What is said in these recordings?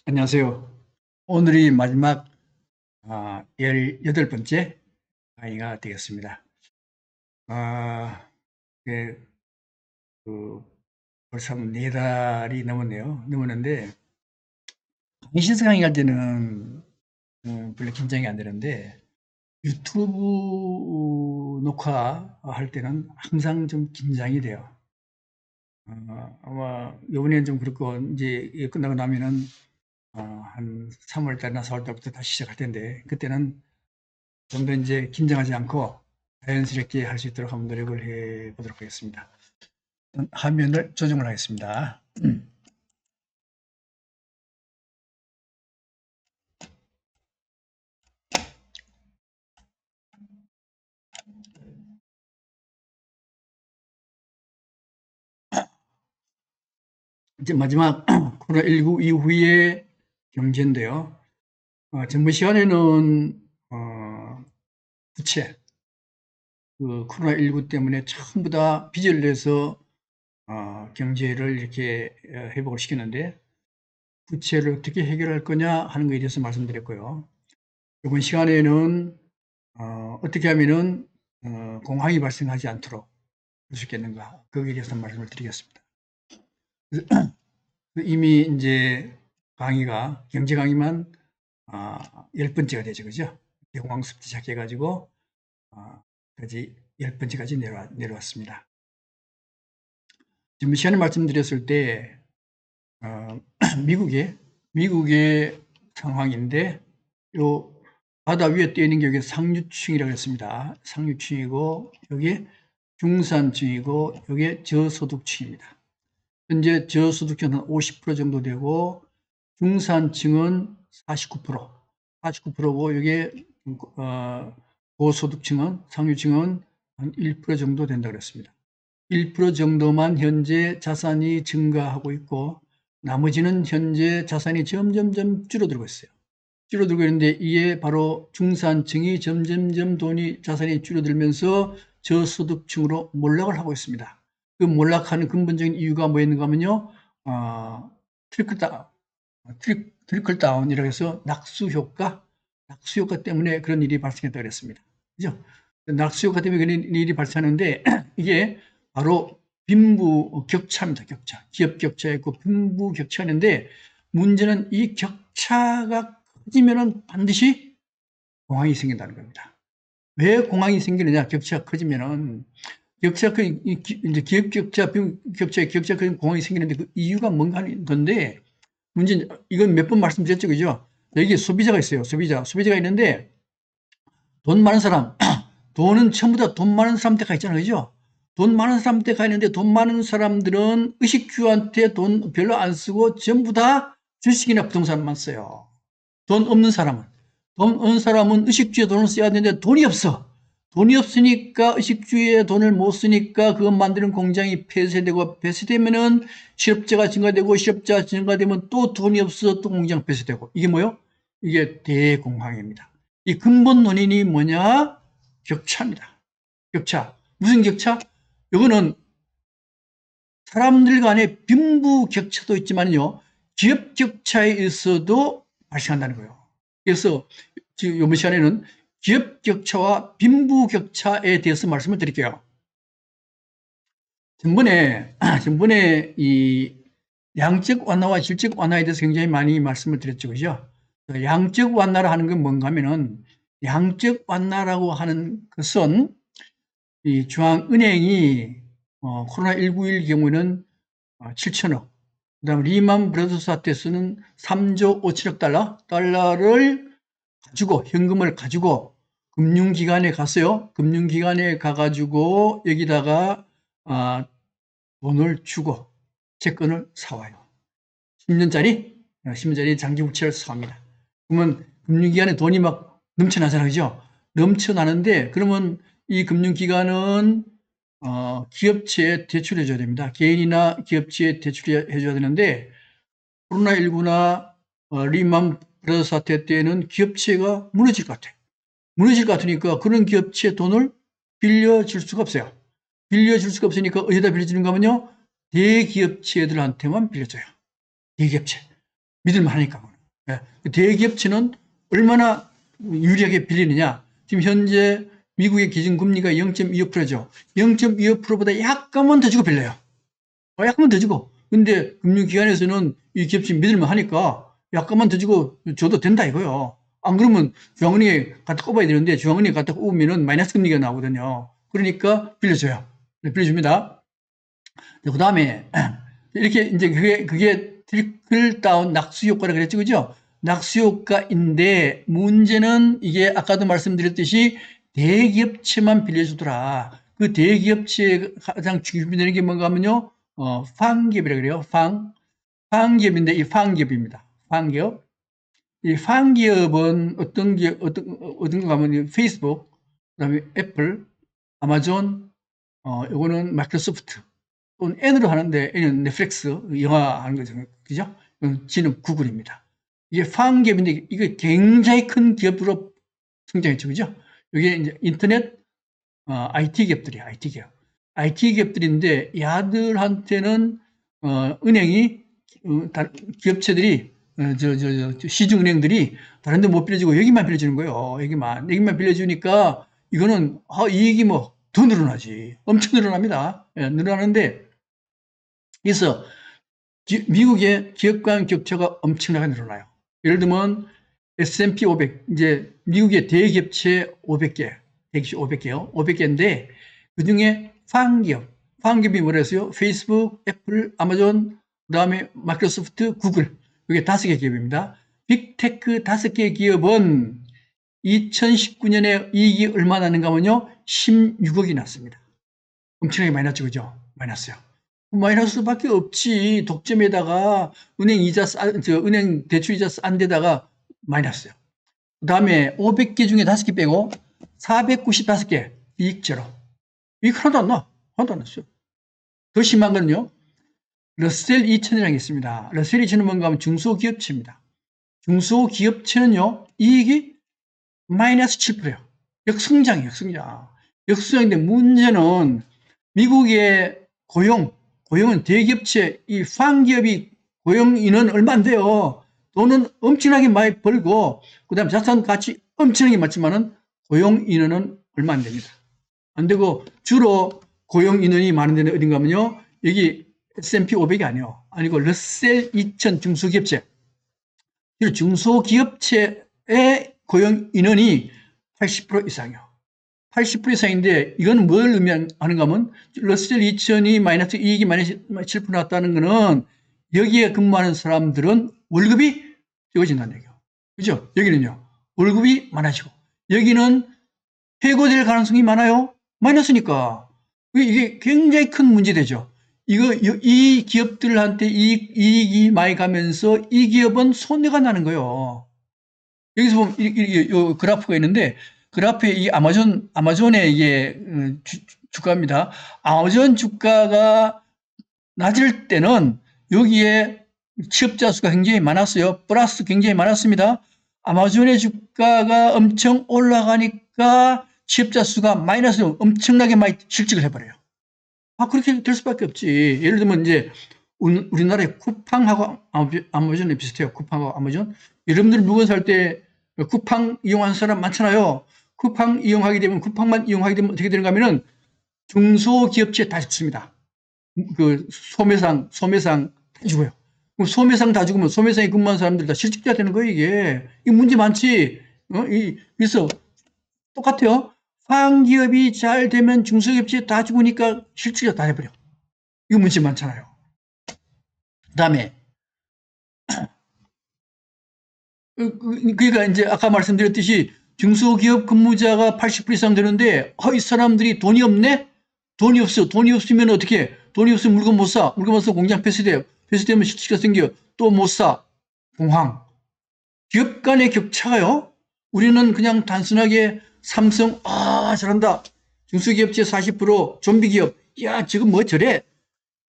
안녕하세요. 오늘이 마지막 18번째 강의가 되겠습니다. 아, 예, 그, 벌써 4달이 넘었네요. 넘었는데, 강의 실습 강의 갈 때는 별로 긴장이 안 되는데, 유튜브 녹화할 때는 항상 좀 긴장이 돼요. 아마 이번에는 좀 그렇고, 이제 이게 끝나고 나면은 한 3월 달이나 4월 달부터 다시 시작할 텐데, 그때는 좀 더 이제 긴장하지 않고 자연스럽게 할 수 있도록 한번 노력을 해 보도록 하겠습니다. 화면을 조정을 하겠습니다. 이제 마지막 코로나19 이후의 경제인데요. 전번 시간에는 부채, 그 코로나19 때문에 전부 다 빚을 내서 경제를 이렇게 회복을 시키는데 부채를 어떻게 해결할 거냐 하는 것에 대해서 말씀드렸고요. 이번 시간에는 어떻게 하면은 공황이 발생하지 않도록 할 수 있겠는가 거기에 대해서 말씀을 드리겠습니다. 이미 이제 강의가 경제 강의만 10번째가 되죠, 그죠? 공황수부터 시작해가지고 까지 10번째까지 내려왔습니다. 지금 시간에 말씀드렸을 때 미국의 상황인데 요 바다 위에 떠 있는 게 여기 상류층이라고 했습니다. 상류층이고 여기 중산층이고 여기 저소득층입니다. 현재 저소득층은 한 50% 정도 되고 중산층은 49%, 49%고 여기 고소득층은 상류층은 한 1% 정도 된다고 그랬습니다. 1% 정도만 현재 자산이 증가하고 있고 나머지는 현재 자산이 점점점 줄어들고 있어요. 줄어들고 있는데 이게 바로 중산층이 점점점 자산이 줄어들면서 저소득층으로 몰락을 하고 있습니다. 그 몰락하는 근본적인 이유가 뭐였는가 하면요. 트리클 다운이라고 해서 낙수 효과 때문에 그런 일이 발생했다고 그랬습니다. 그죠? 낙수 효과 때문에 그런 일이 발생하는데 이게 바로 빈부 격차입니다. 격차. 기업 격차가 있고 빈부 격차인데 문제는 이 격차가 커지면은 반드시 공황이 생긴다는 겁니다. 왜 공황이 생기느냐? 격차가 커지면은 이제 기업 격차에 큰 공황이 생기는데 그 이유가 뭔가 하는 건데 문제는 이건 몇 번 말씀드렸죠, 그죠? 여기 소비자가 있어요. 소비자가 있는데 돈 많은 사람, 돈은 전부 다 돈 많은 사람한테 가 있잖아요, 그죠? 돈 많은 사람한테 가 있는데 돈 많은 사람들은 의식주한테 돈 별로 안 쓰고 전부 다 주식이나 부동산만 써요. 돈 없는 사람은 의식주에 돈을 써야 되는데 돈이 없어. 돈이 없으니까 의식주에 돈을 못 쓰니까 그것 만드는 공장이 폐쇄되고 폐쇄되면은 실업자가 증가되고 실업자가 증가되면 또 돈이 없어 또 공장 폐쇄되고 이게 뭐요? 이게 대공황입니다. 이 근본 원인이 뭐냐? 격차입니다. 격차. 무슨 격차? 이거는 사람들 간의 빈부 격차도 있지만요. 기업 격차에 있어도 발생한다는 거예요. 그래서 지금 이번 시간에는 기업 격차와 빈부 격차에 대해서 말씀을 드릴게요. 전번에 이 양적 완화와 질적 완화에 대해서 굉장히 많이 말씀을 드렸죠. 그죠? 양적 완화를 하는 건 뭔가 하면은 양적 완화라고 하는 것은 이 중앙은행이 코로나19일 경우에는 7천억, 그 다음에 리만 브라더스 사태에서는 3조 5천억 달러를 가지고, 현금을 가지고 금융기관에 갔어요. 금융기관에 가가지고 여기다가 돈을 주고 채권을 사와요. 10년짜리 장기부채를 사옵니다. 그러면 금융기관에 돈이 막 넘쳐나잖아요. 그죠? 넘쳐나는데 그러면 이 금융기관은 기업체에 대출해줘야 됩니다. 개인이나 기업체에 대출해줘야 되는데 코로나19나 리만 브라더스 사태 때에는 기업체가 무너질 것 같아요. 무너질 것 같으니까 그런 기업체 돈을 빌려줄 수가 없어요. 빌려줄 수가 없으니까 어디다 빌려주는가 하면요. 대기업체들한테만 빌려줘요. 대기업체. 믿을만하니까. 예. 대기업체는 얼마나 유리하게 빌리느냐. 지금 현재 미국의 기준금리가 0.25%죠. 0.25%보다 약간만 더 주고 빌려요. 약간만 더 주고. 근데 금융기관에서는 이 기업체 믿을만 하니까 약간만 더 주고 줘도 된다 이거요. 안 그러면 중앙은행에 갖다 꼽아야 되는데 중앙은행에 갖다 꼽으면 마이너스 금리가 나오거든요. 그러니까 빌려줘요. 빌려줍니다. 그 다음에 이렇게 이제 그게 트리클 다운 낙수 효과라 그랬죠. 그죠? 낙수 효과인데 문제는 이게 아까도 말씀드렸듯이 대기업체만 빌려주더라. 그 대기업체에 가장 중요되는 게 뭔가 하면요. 팡기업이라 그래요. 팡기업인데 이 팡기업입니다. 팡기업. 이 팡기업은 어떤 거 가면 페이스북, 그다음에 애플, 아마존, 요거는 마이크로소프트. 또는 N으로 하는데 N은 넷플릭스 영화 하는 거죠. 그죠? G는 구글입니다. 이게 팡기업인데 이게 굉장히 큰 기업으로 성장했죠. 그죠? 이게 이제 인터넷 IT 기업들이에요. IT 기업. IT 기업들인데 야들한테는 은행이 기업체들이 시중은행들이 다른 데 못 빌려주고 여기만 빌려주는 거예요. 여기만 빌려주니까 이거는 이익이 뭐 더 늘어나지. 엄청 늘어납니다. 예, 늘어나는데 그래서 미국의 기업 간 격차가 엄청나게 늘어나요. 예를 들면 S&P 500, 이제 미국의 대기업체 500개, 대기업체 500개요. 500개인데 그중에 팡기업이 뭐랬어요? 페이스북, 애플, 아마존, 그다음에 마이크로소프트, 구글. 이게 5개 기업입니다. 빅테크 5개 기업은 2019년에 이익이 얼마 나는가 하면요. 16억이 났습니다. 엄청나게 많이 났죠. 그죠? 많이 났어요. 마이너스밖에 없지. 독점에다가 은행 은행 대출 이자 싼 데다가 많이 났어요. 그 다음에 500개 중에 5개 빼고 495개 이익 제로. 이익 하나도 안 나. 하나도 안 났어요. 더 심한 건요. 러셀 2000이라는 게 있습니다. 러셀 2000은 뭔가 하면 중소기업체입니다. 중소기업체는요. 이익이 마이너스 7%예요. 역성장이에요. 역성장인데 문제는 미국의 고용은 대기업체, 이 팡기업이 고용 인원 얼마 안 돼요. 돈은 엄청나게 많이 벌고, 그 다음에 자산 가치 엄청나게 많지만은 고용 인원은 얼마 안 됩니다. 안 되고, 주로 고용 인원이 많은 데는 어딘가 하면요. 여기 S&P 500이 아니고, 러셀 2000 중소기업체. 중소기업체의 고용 인원이 80% 이상이요. 80% 이상인데 이건 뭘 의미하는가 하면 러셀 2000이 마이너스 이익이 마이너스 7% 났다는 거는 여기에 근무하는 사람들은 월급이 적어진다는 얘기예요. 그죠? 여기는요. 월급이 많아지고 여기는 해고될 가능성이 많아요. 마이너스니까. 이게 굉장히 큰 문제되죠. 이 기업들한테 이익이 많이 가면서 이 기업은 손해가 나는 거예요. 여기서 보면 이 그래프가 있는데 그래프에 이 아마존의 이게 주가입니다. 아마존 주가가 낮을 때는 여기에 취업자 수가 굉장히 많았어요. 플러스 굉장히 많았습니다. 아마존의 주가가 엄청 올라가니까 취업자 수가 마이너스로 엄청나게 많이 실직을 해버려요. 그렇게 될 수밖에 없지. 예를 들면 이제 우리나라의 쿠팡하고 아마존이 비슷해요. 쿠팡하고 아마존. 여러분들 물건 살 때 쿠팡 이용하는 사람 많잖아요. 쿠팡 이용하게 되면 쿠팡만 이용하게 되면 어떻게 되는가 하면은 중소기업체 다 죽습니다. 그 소매상 다 죽어요. 소매상 다 죽으면 소매상에 근무하는 사람들 다 실직자 되는 거예요. 이게 문제 많지. 그래서 똑같아요. 팡기업이 잘 되면 중소기업체 다 죽으니까 실직자 다 해버려. 이거 문제 많잖아요. 그 다음에 그러니까 이제 아까 말씀드렸듯이 중소기업 근무자가 80% 이상 되는데 이 사람들이 돈이 없네? 돈이 없어. 돈이 없으면 어떻게? 돈이 없으면 물건 못 사. 물건 못 사 공장 폐쇄돼요. 폐쇄되면 실직가 생겨. 또 못 사. 공황. 기업 간의 격차가요. 우리는 그냥 단순하게 삼성 잘한다. 중소기업체 40% 좀비기업. 야 지금 뭐 저래?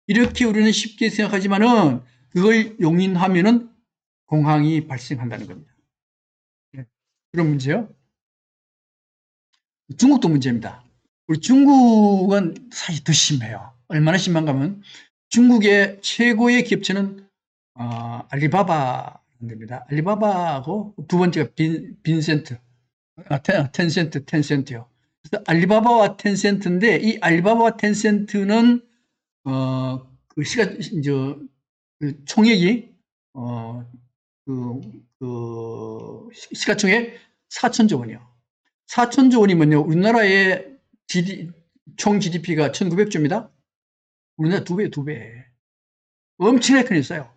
이렇게 우리는 쉽게 생각하지만은 그걸 용인하면은 공황이 발생한다는 겁니다. 그런 문제요. 중국도 문제입니다. 우리 중국은 사실 더 심해요. 얼마나 심한가 하면 중국의 최고의 기업체는 알리바바라는 데입니다. 알리바바하고 두 번째가 빈센트, 텐센트요. 그래서 알리바바와 텐센트인데 이 알리바바와 텐센트는 그 그 총액이 시가총액 4천조 원이요. 4천조 원이면요, 우리나라의 총 GDP가 1,900조입니다. 우리나라 두 배. 엄청나게 큰 회사예요.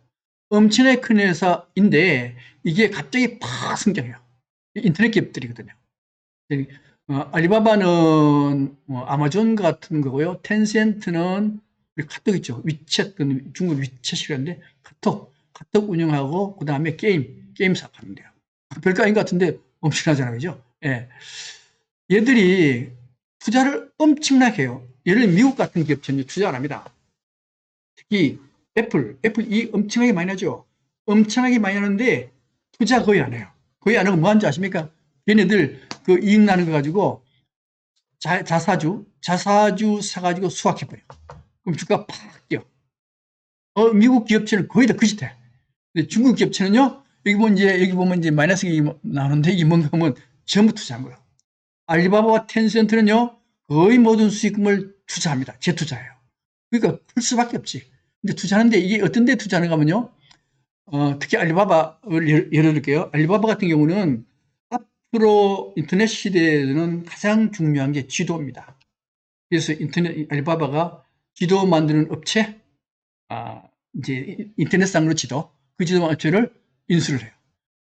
엄청나게 큰 회사인데 이게 갑자기 팍 성장해요. 인터넷 기업들이거든요. 알리바바는 아마존 같은 거고요. 텐센트는 우리 카톡 있죠. 위챗, 중국 위챗이라는데 카톡 운영하고 그 다음에 게임 사업하는데요. 별거 아닌 것 같은데 엄청나잖아요. 그죠? 예. 얘들이 투자를 엄청나게 해요. 예를 들면 미국 같은 기업체는 투자 안 합니다. 특히 애플이 엄청나게 많이 하죠. 엄청나게 많이 하는데 투자 거의 안 해요. 거의 안 하고 뭐 하는지 아십니까? 얘네들 그 이익 나는 거 가지고 자사주 사가지고 수확해버려. 그럼 주가 팍 뛰어. 미국 기업체는 거의 다 그 짓해. 근데 중국 기업체는요, 여기 보면 이제 마이너스가 나오는데 이게 뭔가 하면 전부 투자한 거예요. 알리바바와 텐센트는요, 거의 모든 수익금을 투자합니다. 재투자해요. 그러니까 풀 수밖에 없지. 근데 투자하는데 이게 어떤 데 투자하는가 하면요, 특히 알리바바를 예를 들게요. 알리바바 같은 경우는 앞으로 인터넷 시대에는 가장 중요한 게 지도입니다. 그래서 알리바바가 지도 만드는 업체, 이제 인터넷상으로 그 지도 업체를 인수를 해요.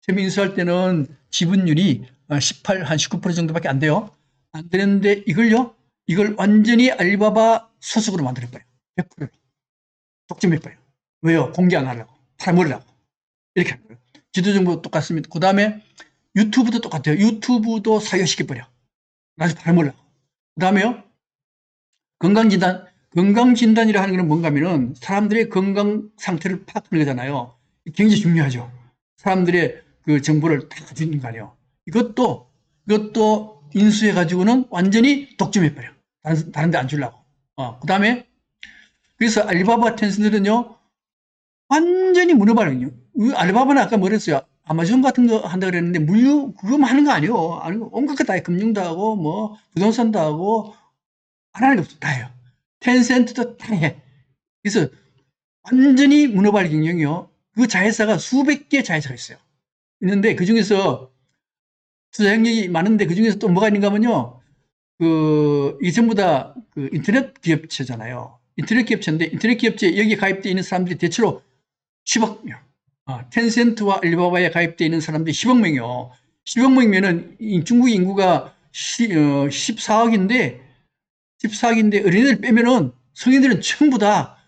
처음 인수할 때는 지분율이 19% 정도밖에 안 돼요. 안 되는데 이걸 완전히 알리바바 소속으로 만들어버려요. 100%로. 독점해버려요. 왜요? 공개 안 하려고. 팔아먹으려고. 이렇게 하는 거예요. 지도 정보 똑같습니다. 그 다음에 유튜브도 똑같아요. 유튜브도 사유시켜버려. 나중에 팔아먹으려고. 그 다음에요. 건강진단이라 하는 것은 뭔가 하면은 사람들의 건강 상태를 파악하는 거잖아요. 굉장히 중요하죠. 사람들의 그 정보를 다 주는 거 아니에요. 이것도 인수해가지고는 완전히 독점해버려. 다른 데 안 주려고. 그 다음에, 그래서 알리바바 텐센트는요, 완전히 문어발이거든요. 알리바바는 아까 뭐랬어요? 아마존 같은 거 한다 그랬는데, 그거만 하는 거 아니에요. 온갖 거 다 해요. 금융도 하고, 뭐, 부동산도 하고, 안 하는 게 없어. 다 해요. 텐센트도 다 해. 그래서 완전히 문어발 경영이요. 그 자회사가 수백 개 자회사가 있어요. 있는데 그 중에서 투자 영역이 많은데 그 중에서 또 뭐가 있는가 하면요. 이게 전부 다 그 인터넷 기업체잖아요. 인터넷 기업체인데 인터넷 기업체 여기 가입되어 있는 사람들이 대체로 10억 명. 텐센트와 알리바바에 가입되어 있는 사람들이 10억 명이요. 10억 명이면은 중국 인구가 14억인데 어린애들 빼면은 성인들은 전부 다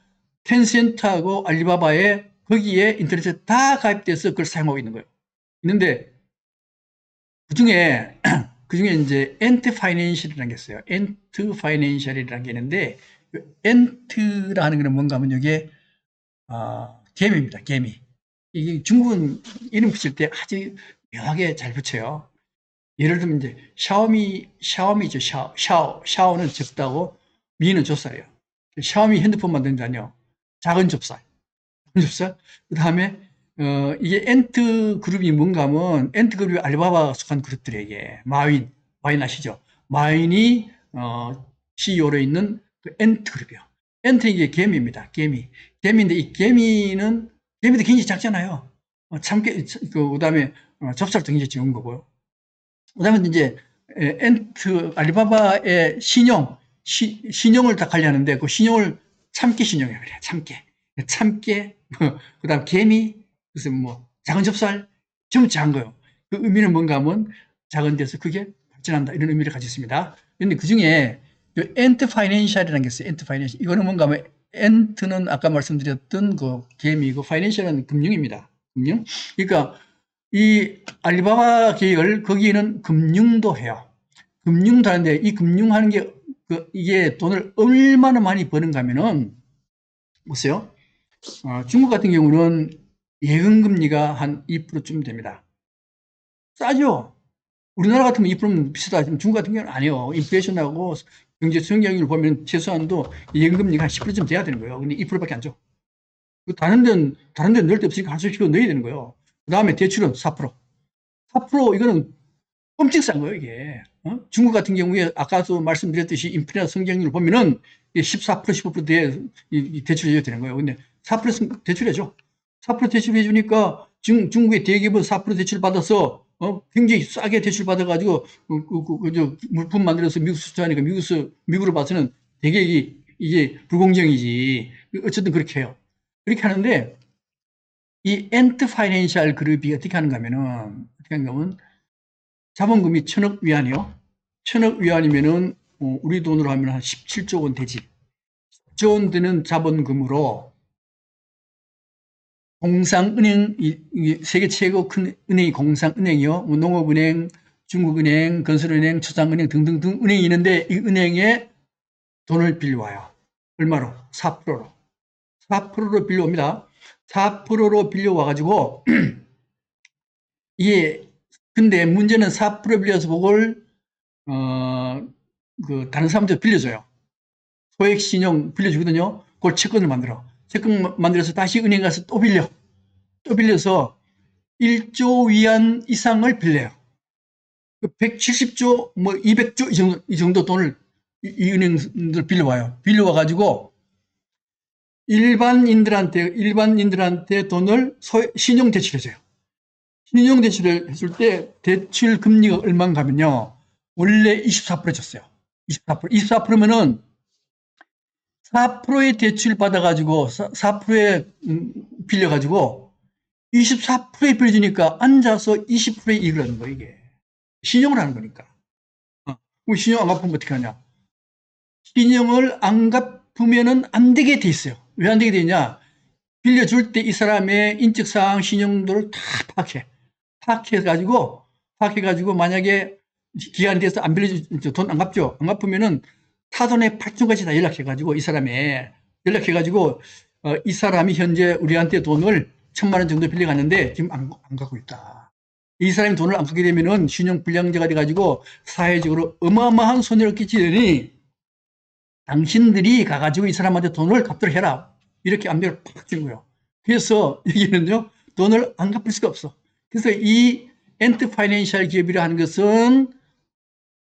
텐센트하고 알리바바에 거기에 인터넷에 다 가입돼서 그걸 사용하고 있는 거예요. 있는데 그중에 이제 엔트 파이낸셜이라는 게 있어요. 엔트 파이낸셜이라는 게 있는데 엔트라는 거는 뭔가 하면 이게 개미입니다. 개미. 이게 중국은 이름 붙일 때 아주 묘하게 잘 붙여요. 예를 들면 이제 샤오미죠. 샤오는 적다고 미는 좁쌀이에요. 샤오미 핸드폰 만든다뇨. 작은 좁쌀. 그 다음에 이게 엔트 그룹이 뭔가 하면 엔트 그룹이 알리바바가 속한 그룹들에게 마윈 아시죠? 마윈이 CEO로 있는 그 엔트 그룹이요. 엔트 이게 개미입니다. 개미인데 이 개미도 굉장히 작잖아요. 참깨 그다음에 좁쌀도 굉장히 적은 거고요. 그다음에 이제 엔트 알리바바의 신용을 다 관리하는데 그 신용을 참깨 신용이라고 그래요. 참깨 그다음 개미 그래서 뭐 작은 좁쌀 전부 작은 거예요. 그 의미는 뭔가 하면 작은 데서 크게 발전한다 이런 의미를 가지고 있습니다. 그런데 그 중에 엔트 파이낸셜이라는 게 있어요. 엔트 파이낸셜 이거는 뭔가 하면 엔트는 아까 말씀드렸던 그 개미고 파이낸셜은 금융입니다. 금융. 그러니까 이 알리바바 계열 거기에는 금융도 해요. 금융도 하는데 이 금융하는 게 이게 돈을 얼마나 많이 버는가 하면은 보세요. 중국 같은 경우는 예금금리가 한 2%쯤 됩니다. 싸죠? 우리나라 같으면 2%면 비싸다. 중국 같은 경우는 아니에요. 인플레이션하고 경제 성장률을 보면 최소한도 예금금리가 한 10%쯤 돼야 되는 거예요. 근데 2%밖에 안 줘. 다른 데는 넣을 데 없으니까 한수씩은 넣어야 되는 거예요. 그 다음에 대출은 4%. 4% 이거는 엄청 싼 거예요, 이게. 중국 같은 경우에 아까도 말씀드렸듯이 인플레 성장률을 보면은 14%, 15%대 대출해줘야 되는 거예요. 근데 4% 대출해줘. 4% 대출해주니까 중국의 대기업은 4% 대출 받아서 굉장히 싸게 대출 받아가지고 물품 만들어서 미국 수출하니까 미국으로 봐서는 되게 이게 불공정이지. 어쨌든 그렇게 해요. 그렇게 하는데 이 엔트 파이낸셜 그룹이 어떻게 하는가 하면 자본금이 1,000억 위안이요. 1,000억 위안이면은 우리 돈으로 하면 한 17조 원 되지. 10조 원 되는 자본금으로 공상은행, 세계 최고 큰 은행이 공상은행이요. 농업은행, 중국은행, 건설은행, 초상은행 등등등 은행이 있는데 이 은행에 돈을 빌려와요. 얼마로? 4%로. 4%로 빌려옵니다. 4%로 빌려와가지고 이게 근데 문제는 4% 빌려서 그걸 다른 사람들 빌려줘요. 소액 신용 빌려주거든요. 그걸 채권을 만들어. 채권 만들어서 다시 은행 가서 또 빌려. 또 빌려서 1조 위안 이상을 빌려요. 170조, 200조 이 정도 돈을 이 은행들 빌려와요. 빌려와가지고 일반인들한테 돈을 신용 대출해줘요. 신용 대출을 했을 때 대출 금리가 얼마인가 하면요. 원래 24% 줬어요. 24%. 24%면은 4%의 대출 받아가지고 4%에 빌려가지고 24%에 빌려주니까 앉아서 20%의 이익을 하는 거예요, 이게. 신용을 하는 거니까. 그럼 신용 안 갚으면 어떻게 하냐. 신용을 안 갚으면은 안 되게 돼 있어요. 왜 안 되게 되냐. 빌려줄 때 이 사람의 인적사항, 신용도를 다 파악해가지고 만약에 기간이 돼서 안 빌려줘, 돈 안 갚죠. 안 갚으면은 타돈의 8층까지 다 연락해가지고 이 사람이 현재 우리한테 돈을 1,000만 원 정도 빌려갔는데 지금 안 갖고 있다. 이 사람이 돈을 안 갚게 되면은 신용 불량자가 돼가지고 사회적으로 어마어마한 손해를 끼치더니 당신들이 가가지고 이 사람한테 돈을 갚도록 해라. 이렇게 압력을 팍 주는 거예요. 그래서 여기는요, 돈을 안 갚을 수가 없어. 그래서 이 엔트 파이낸셜 기업이라 하는 것은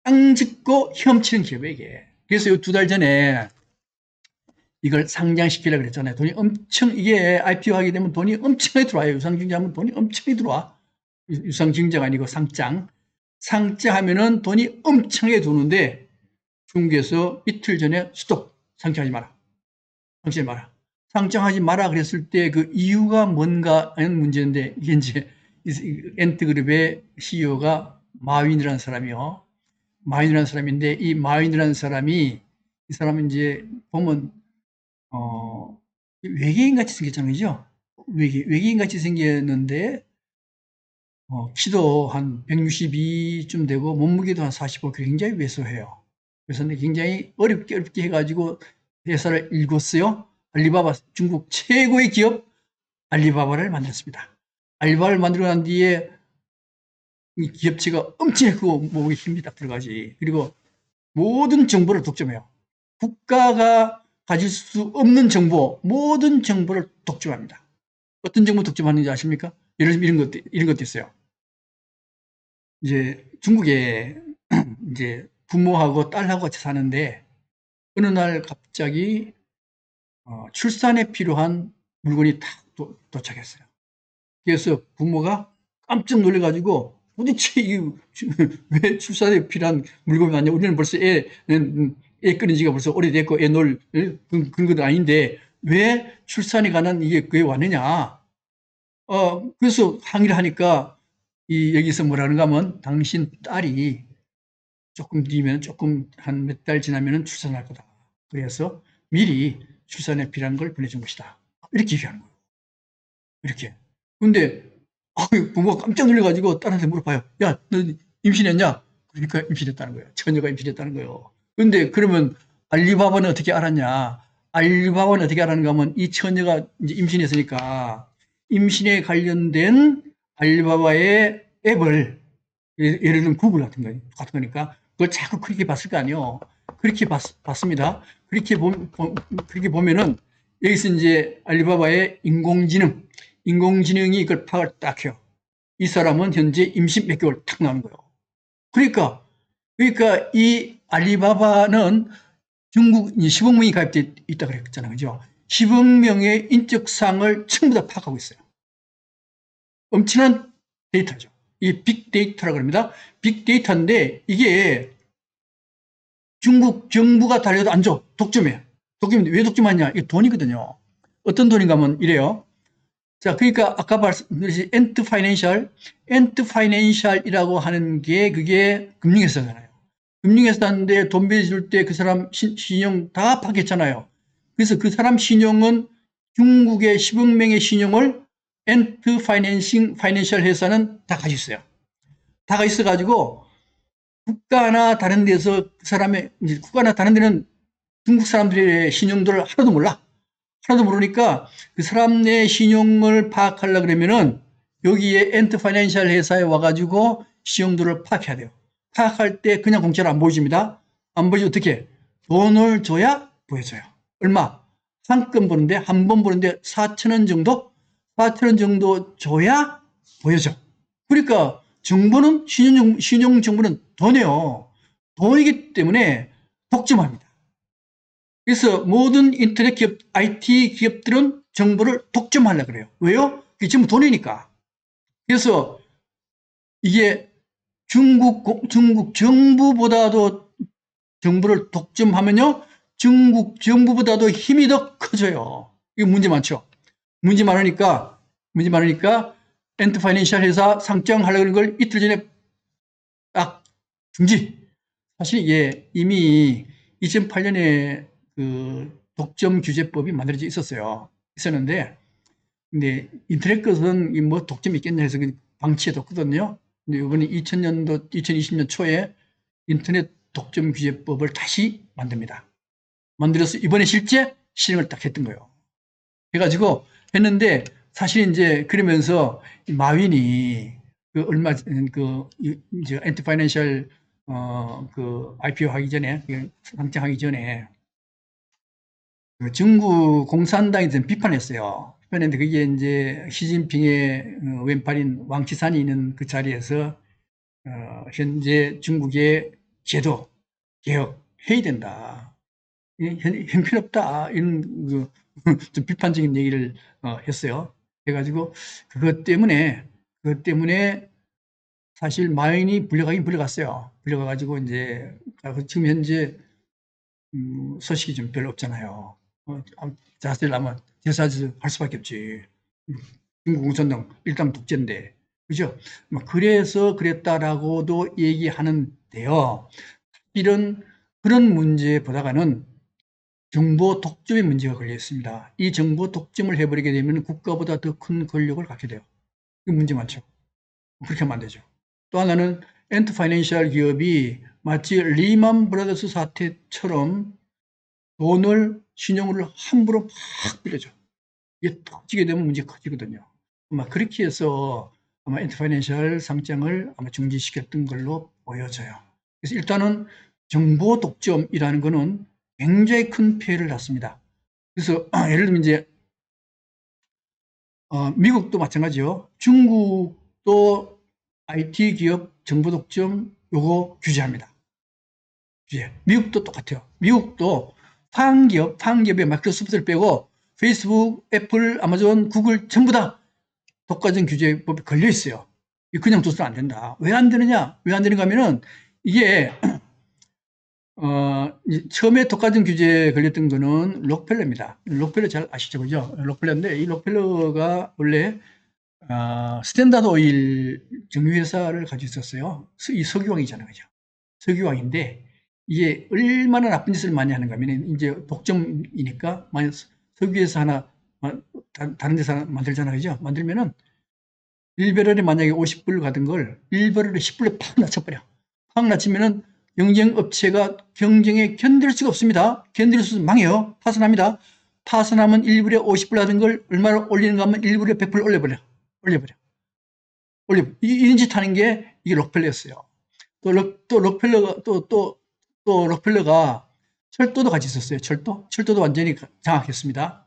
땅 짓고 헤엄치는 기업이에요, 이게. 그래서 2달 전에 이걸 상장시키려고 그랬잖아요. 돈이 엄청, 이게 IPO 하게 되면 돈이 엄청나게 들어와요. 유상증자하면 돈이 엄청나게 들어와. 유상증자가 아니고 상장. 상장하면은 돈이 엄청나게 도는데 중국에서 이틀 전에 스톱. 상장하지 마라. 상장하지 마라. 상장하지 마라 그랬을 때 그 이유가 뭔가 하는 문제인데 이게 이제 엔트그룹의 CEO가 마윈이라는 사람이요. 마윈이라는 사람인데 이 마윈이라는 사람이 이 사람은 이제 보면 외계인 같이 생겼잖아요, 그죠? 외계인 같이 생겼는데 키도 한 162쯤 되고 몸무게도 한 45kg 굉장히 왜소해요. 그래서 굉장히 어렵게 해가지고 회사를 읽었어요. 알리바바 중국 최고의 기업 알리바바를 만들었습니다. 알리바바를 만들고 난 뒤에 이 기업체가 엄청 크고 몸에 힘이 딱 들어가지. 그리고 모든 정보를 독점해요. 국가가 가질 수 없는 정보, 모든 정보를 독점합니다. 어떤 정보 독점하는지 아십니까? 예를 들면 이런 것도 있어요. 이제 중국에 이제 부모하고 딸하고 같이 사는데 어느 날 갑자기 출산에 필요한 물건이 딱 도착했어요. 그래서 부모가 깜짝 놀래가지고 도대체 왜 출산에 필요한 물건이 왔냐? 우리는 벌써 애 끊은 지가 벌써 오래됐고 애 놀 그런 건 아닌데 왜 출산에 관한 이게 그게 왔느냐? 그래서 항의를 하니까 여기서 뭐라는가 하면 당신 딸이 조금 뒤면 조금 한 몇 달 지나면 출산할 거다. 그래서 미리 출산에 필요한 걸 보내준 것이다. 이렇게 얘기하는 거예요. 이렇게. 근데 부모가 깜짝 놀래가지고 딸한테 물어봐요. 야, 너 임신했냐? 그러니까 임신했다는 거예요. 처녀가 임신했다는 거예요. 근데 그러면 알리바바는 어떻게 알았냐? 알리바바는 어떻게 알았는가 하면 이 처녀가 이제 임신했으니까 임신에 관련된 알리바바의 앱을 예를 들면 구글 같은 거니까 그걸 자꾸 그렇게 봤을 거 아니에요. 그렇게 봤습니다. 그렇게 보면은 여기서 이제 알리바바의 인공지능이 이걸 파악을 딱 해요. 이 사람은 현재 임신 몇 개월 탁 나오는 거예요. 그러니까 이 알리바바는 중국 10억 명이 가입돼 있다 그랬잖아요. 그죠? 10억 명의 인적사항을 전부 다 파악하고 있어요. 엄청난 데이터죠. 이 빅데이터라고 합니다. 빅데이터인데 이게 중국 정부가 달려도 안 줘. 독점해. 독점인데 왜 독점하냐? 이게 돈이거든요. 어떤 돈인가 하면 이래요. 자, 그러니까 아까 말씀드렸듯이 엔트 파이낸셜이라고 하는 게 그게 금융회사잖아요. 금융회사인데 돈 빌려줄 때 그 사람 신용 다 파악했잖아요. 그래서 그 사람 신용은 중국의 10억 명의 신용을 엔트 파이낸셜 회사는 다 가지고 있어요. 다 가지고 있어가지고 국가나 다른 데서 그 사람의, 국가나 다른 데는 중국 사람들의 신용도를 하나도 몰라. 하나도 모르니까 그 사람의 신용을 파악하려고 그러면은 여기에 엔트 파이낸셜 회사에 와가지고 신용도를 파악해야 돼요. 파악할 때 그냥 공짜로 안 보여줍니다. 안 보여주면 어떻게? 돈을 줘야 보여줘요. 얼마? 한 번 보는데 4,000원 정도? 4,000원 정도 줘야 보여줘. 그러니까 정보는, 신용 정보는 돈이에요. 돈이기 때문에 독점합니다. 그래서 모든 인터넷 기업, IT 기업들은 정보를 독점하려고 그래요. 왜요? 그게 전부 돈이니까. 그래서 이게 중국 정부보다도 정보를 독점하면요, 중국 정부보다도 힘이 더 커져요. 이거 문제 많죠. 문제 많으니까 엔트 파이낸셜 회사 상장하려는 걸 이틀 전에 딱 중지. 사실 이게 이미 2008년에 그 독점 규제법이 만들어져 있었는데, 근데 인터넷 것은 뭐 독점이 있겠냐 해서 방치해 뒀거든요. 근데 이번에 2020년 초에 인터넷 독점 규제법을 다시 만듭니다. 만들어서 이번에 실제 실행을 딱 했던 거예요. 해가지고 했는데, 사실 이제 그러면서 마윈이 그 얼마 이제 엔티 파이낸셜 그 IPO 하기 전에, 상장하기 전에 그 중국 공산당에 대해서 비판했어요. 비판했는데 그게 이제 시진핑의 왼팔인 왕岐산이 있는 그 자리에서 현재 중국의 제도 개혁 해야 된다. 형편없다. 이런 좀 비판적인 얘기를 했어요. 해가지고 그것 때문에 사실 마윈이 불려가긴 불려갔어요. 불려가가지고 이제 지금 현재 소식이 좀 별로 없잖아요. 자세를 아마 대사질 할 수밖에 없지. 중국 공산당 일당 독재인데, 그죠? 그래서 그랬다라고도 얘기하는데요. 그런 문제보다는 정보 독점의 문제가 걸려 있습니다. 이 정보 독점을 해버리게 되면 국가보다 더 큰 권력을 갖게 돼요. 이 문제 많죠. 그렇게 하면 안 되죠. 또 하나는 엔트 파이낸셜 기업이 마치 리만 브라더스 사태처럼 신용을 함부로 막 빌려줘. 이게 터지게 되면 문제가 커지거든요. 아마 그렇게 해서 아마 엔트 파이낸셜 상장을 아마 중지시켰던 걸로 보여져요. 그래서 일단은 정보 독점이라는 거는 굉장히 큰 피해를 났습니다. 그래서 예를 들면 이제 미국도 마찬가지요. 중국도 IT 기업 정보 독점 요거 규제합니다. 규제. 미국도 똑같아요. 미국도 파행기업의 마이크로소프트를 빼고 페이스북, 애플, 아마존, 구글 전부 다 독과점 규제법에 걸려 있어요. 그냥 둬서는 안 된다. 왜 안 되느냐? 왜 안 되는가 하면은 이게 처음에 독과점 규제에 걸렸던 거는 록펠러입니다. 록펠러 잘 아시죠? 그죠? 록펠러인데 이 록펠러가 원래 스탠다드 오일 정유회사를 가지고 있었어요. 이 석유왕이잖아요. 그죠? 석유왕인데 이게 얼마나 나쁜 짓을 많이 하는가 하면 이제 독점이니까 만약 석유회사 하나 다른 데서 하나 만들잖아요. 그죠? 만들면은 1배럴에 만약에 50불 가던 걸 1배럴에 10불에 팍 낮춰버려. 팍 낮추면은 경쟁업체가 경쟁에 견딜 수가 없습니다. 견딜 수 망해요. 파산합니다. 파산하면 1불에 50불 하던 걸 얼마나 올리는가 하면 1불에 100불 올려버려. 이런 짓 하는 게 이게 록펠러였어요. 또 록펠러가 철도도 같이 있었어요. 철도도 완전히 장악했습니다.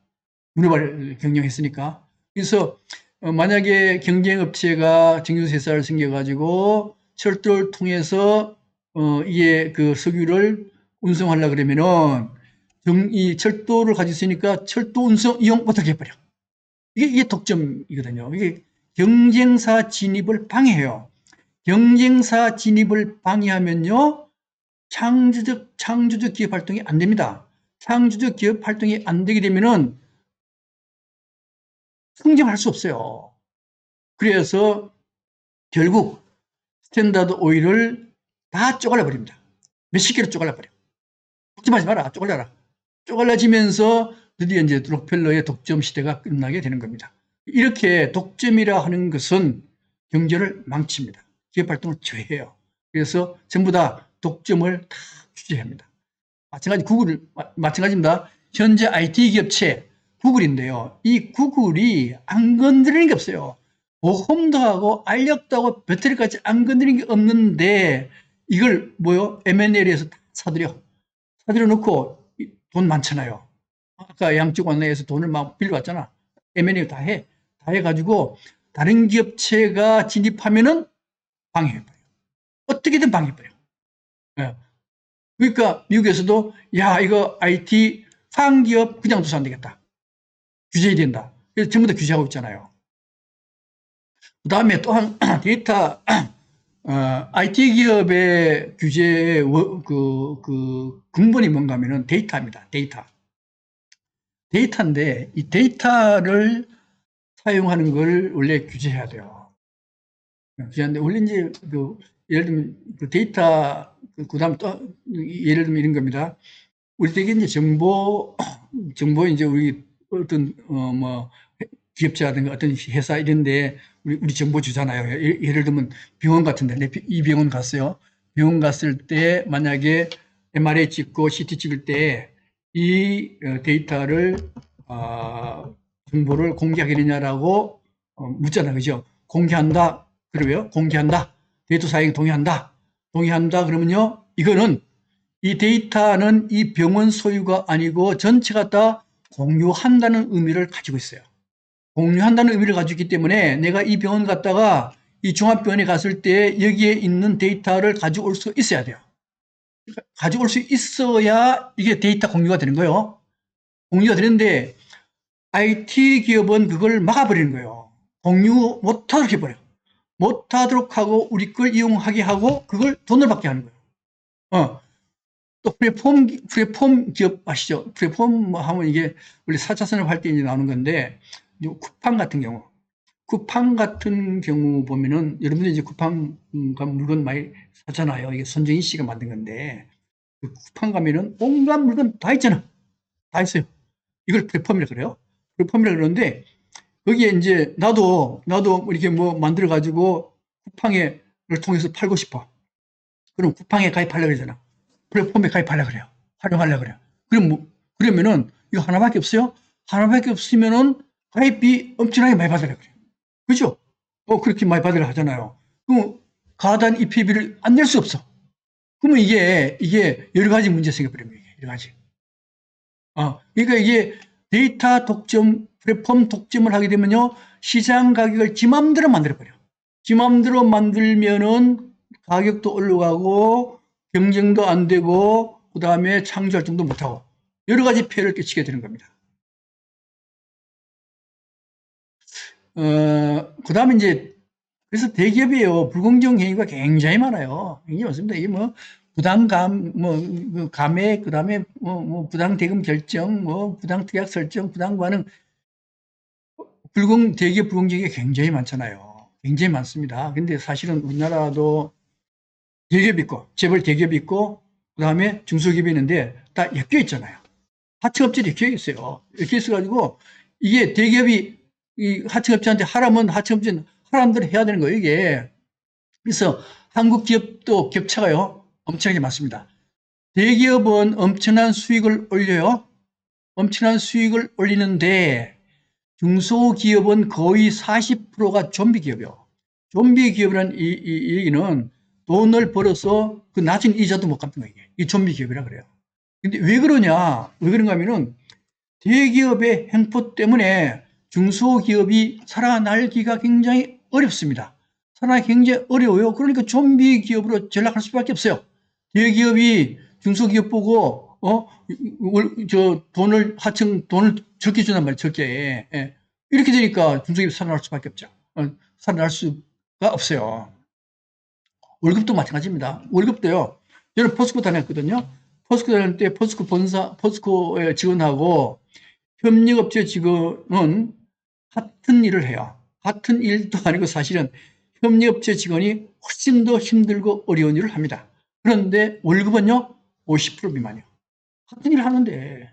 문어발 경영했으니까. 그래서 만약에 경쟁업체가 정유회사를 생겨가지고 철도를 통해서 이게 그 석유를 운송하려고 그러면은 이 철도를 가지고 있으니까 철도 운송 이용 못하게 해버려. 이게 독점이거든요. 이게 경쟁사 진입을 방해해요. 경쟁사 진입을 방해하면요, 창조적 기업 활동이 안 됩니다. 창조적 기업 활동이 안 되게 되면은 성장할 수 없어요. 그래서 결국 스탠다드 오일을 다 쪼갈려 버립니다. 몇십 개로 쪼갈려 버려. 독점하지 마라. 쪼갈려라. 쪼갈라지면서 드디어 이제 록펠러의 독점 시대가 끝나게 되는 겁니다. 이렇게 독점이라 하는 것은 경제를 망칩니다. 기업 활동을 저해해요. 그래서 전부 다 독점을 다 규제합니다. 마찬가지입니다. 현재 IT 기업체 구글인데요. 이 구글이 안 건드리는 게 없어요. 보험도 하고 알력도 하고 배터리까지 안 건드리는 게 없는데 이걸 M&A에서 다 사들여 놓고 돈 많잖아요. 아까 양쪽 원내에서 돈을 막 빌려왔잖아. M&A 다 해가지고 다른 기업체가 진입하면은 방해해버려. 어떻게든 방해해버려. 예. 그러니까 미국에서도 야 이거 IT 상기업 그냥 둬서 안 되겠다. 규제해야 된다. 그래서 전부 다 규제하고 있잖아요. 그 다음에 또한 데이터 IT 기업의 규제의 근본이 뭔가 하면은 데이터입니다. 데이터인데 이 데이터를 사용하는 걸 원래 규제해야 돼요. 규제하는데 원래 이제 예를 들면 데이터 그다음 또 예를 들면 이런 겁니다. 우리 되게 이제 정보 이제 우리 어떤 기업체라든가 어떤 회사 이런데 우리 정보 주잖아요. 예를 들면 병원 같은데 이 병원 갔어요. 병원 갔을 때 만약에 MRI 찍고 CT 찍을 때 이 데이터를 정보를 공개하겠느냐라고 묻잖아요. 그죠? 공개한다. 그러고요. 공개한다. 데이터 사용에 동의한다. 그러면요. 이거는 이 데이터는 이 병원 소유가 아니고 전체가 다 공유한다는 의미를 가지고 있어요. 공유한다는 의미를 가지고 있기 때문에 내가 이 병원 갔다가 이 종합병원에 갔을 때 여기에 있는 데이터를 가져올 수 있어야 돼요. 가져올 수 있어야 이게 데이터 공유가 되는 거예요. 공유가 되는데 IT 기업은 그걸 막아버리는 거예요. 공유 못하도록 해버려요. 못하도록 하고 우리 걸 이용하게 하고 그걸 돈을 받게 하는 거예요. 또 플랫폼 기업 아시죠? 플랫폼 하면 이게 원래 4차 산업 할 때 이제 나오는 건데 쿠팡 같은 경우 보면은 여러분들이 이제 쿠팡 물건 많이 사잖아요. 이게 손정희 씨가 만든 건데 그 쿠팡 가면은 온갖 물건 다 있잖아. 다 있어요. 이걸 플랫폼이라 그래요. 플랫폼이라 그러는데 거기에 이제 나도 이렇게 만들어 가지고 쿠팡을 통해서 팔고 싶어. 그럼 쿠팡에 가입하려고 그러잖아. 플랫폼에 가입하려고 그래요. 활용하려고 그래요. 그러면은 이거 하나밖에 없어요? 하나밖에 없으면은 가입비 엄청나게 많이 받으려고 그래요. 그죠? 그렇게 많이 받으려고 하잖아요. 그럼 가단 입회비를 안 낼 수 없어. 그러면 이게 여러 가지 문제 생겨버립니다. 여러 가지. 그러니까 이게 데이터 독점, 플랫폼 독점을 하게 되면요. 시장 가격을 지 맘대로 만들어버려. 지 맘대로 만들면은 가격도 올라가고 경쟁도 안 되고 그 다음에 창조 활동도 못하고 여러 가지 폐해를 끼치게 되는 겁니다. 그 다음에 이제 그래서 대기업이에요. 불공정 행위가 굉장히 많아요. 굉장히 많습니다. 이게 부당감, 감액, 그 다음에 부당 대금 결정, 부당 특약 설정, 부당 관행, 대기업 불공정이 굉장히 많잖아요. 굉장히 많습니다. 근데 사실은 우리나라도 대기업 있고, 재벌 대기업 있고, 그 다음에 중소기업이 있는데 다 엮여 있잖아요. 하청업체도 엮여 있어요. 엮여 있어가지고 이게 대기업이 이 하청업체한테 하라면 하청업체는 하라는 대로 해야 되는 거예요, 이게. 그래서 한국 기업도 격차가요, 엄청나게 많습니다. 대기업은 엄청난 수익을 올려요. 엄청난 수익을 올리는데 중소기업은 거의 40%가 좀비 기업이요. 좀비 기업이라는 이 얘기는 돈을 벌어서 그 낮은 이자도 못 갚는 거예요. 이 좀비 기업이라 그래요. 근데 왜 그러냐? 왜 그런가 하면은 대기업의 횡포 때문에 중소기업이 살아날기가 굉장히 어렵습니다. 살아나기 굉장히 어려워요. 그러니까 좀비 기업으로 전락할 수밖에 없어요. 대기업이 중소기업 보고 돈을 하층 돈을 적게 준단 말이에요. 적게. 예. 이렇게 되니까 중소기업이 살아날 수밖에 없죠. 살아날 수가 없어요. 월급도 마찬가지입니다. 월급도요. 저는 포스코 다녔거든요. 포스코 다닐 때 포스코 본사, 포스코에 직원하고 협력업체 직원은 같은 일을 해요. 같은 일도 아니고 사실은 협력업체 직원이 훨씬 더 힘들고 어려운 일을 합니다. 그런데 월급은요, 50% 미만이요. 같은 일을 하는데,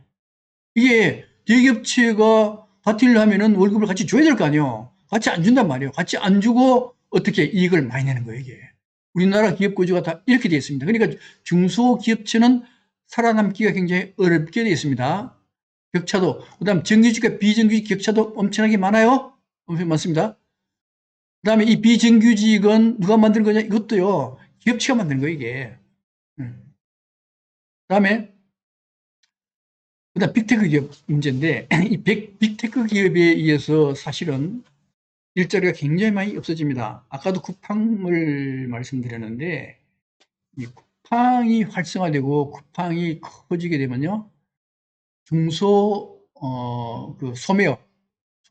이게 대기업체가 같은 일을 하면은 월급을 같이 줘야 될 거 아니에요. 같이 안 준단 말이에요. 같이 안 주고 어떻게 이익을 많이 내는 거예요, 이게. 우리나라 기업 구조가 다 이렇게 되어 있습니다. 그러니까 중소기업체는 살아남기가 굉장히 어렵게 되어 있습니다. 격차도, 그 다음 정규직과 비정규직 격차도 엄청나게 많아요. 엄청 많습니다. 그 다음에 이 비정규직은 누가 만든 거냐? 이것도요, 기업체가 만든 거예요, 이게. 그 다음에, 그 다음 빅테크 기업 문제인데, 이 빅테크 기업에 의해서 사실은 일자리가 굉장히 많이 없어집니다. 아까도 쿠팡을 말씀드렸는데, 이 쿠팡이 활성화되고 쿠팡이 커지게 되면요, 그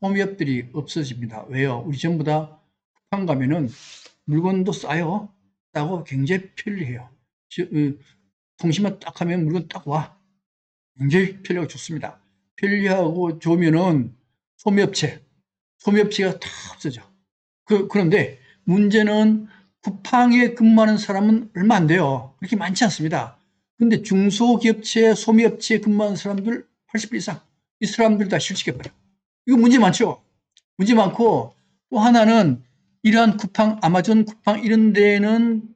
소매업들이 없어집니다. 왜요? 우리 전부 다 쿠팡 가면은 물건도 싸요. 싸고 굉장히 편리해요. 통신만 딱 하면 물건 딱 와. 굉장히 편리하고 좋습니다. 편리하고 좋으면은 소매업체가 다 없어져. 그런데 문제는 쿠팡에 근무하는 사람은 얼마 안 돼요. 그렇게 많지 않습니다. 근데 중소기업체, 소매업체에 근무하는 사람들 80% 이상, 이 사람들 다 실직해버려. 이거 문제 많죠? 문제 많고, 또 하나는 이러한 쿠팡, 아마존 쿠팡 이런 데는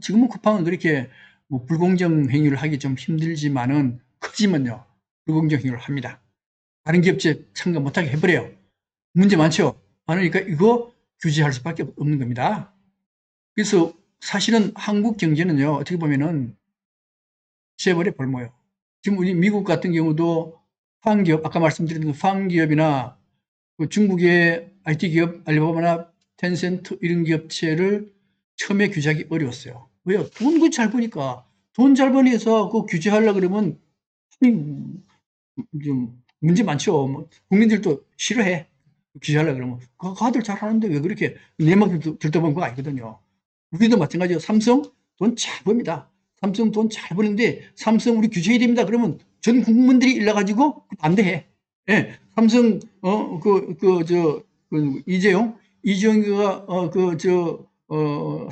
지금은 쿠팡은 그렇게 뭐 불공정 행위를 하기 좀 힘들지만은 커지면요, 불공정 행위를 합니다. 다른 기업체 참가 못하게 해버려요. 문제 많죠? 많으니까 이거 규제할 수밖에 없는 겁니다. 그래서 사실은 한국 경제는요, 어떻게 보면은 재벌의 볼모예요. 지금 우리 미국 같은 경우도 황기업, 아까 말씀드린 황기업이나 그 중국의 IT 기업, 알리바바나 텐센트 이런 기업체를 처음에 규제하기 어려웠어요. 왜요? 돈 잘 버니까. 돈 잘 버니서 그 규제하려고 그러면 좀 문제 많죠. 뭐 국민들도 싫어해. 규제하려고 그러면. 다들 잘하는데 왜 그렇게 내 맘대로 들떠보는 거 아니거든요. 우리도 마찬가지예요. 삼성 돈 잘 버립니다. 삼성 돈 잘 버는데 삼성 우리 규제해야 됩니다. 그러면 전 국민들이 일러가지고 반대해. 예, 삼성 이재용이가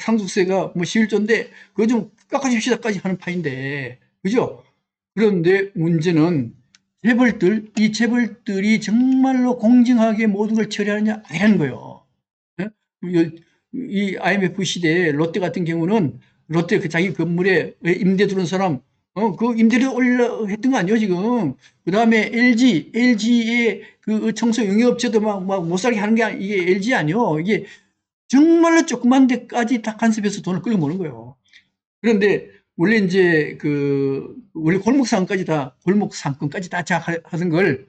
상속세가 뭐 11조인데 그거 좀 깎아줍시다까지 하는 파인데, 그죠? 그런데 문제는 이 재벌들이 정말로 공정하게 모든 걸 처리하느냐 아니라는 거예요. 예? 이 IMF 시대에 롯데 같은 경우는 롯데 그 자기 건물에 임대 들어온 사람 그 임대료 올려 했던 거 아니에요 지금. 그 다음에 LG의 그 청소 용역업체도 막 못 살게 하는 게 이게 LG 아니요. 이게 정말로 조그만 데까지 다 간섭해서 돈을 끌어 모는 거예요. 그런데 원래 이제 원래 골목 상권까지 다 장악하던 걸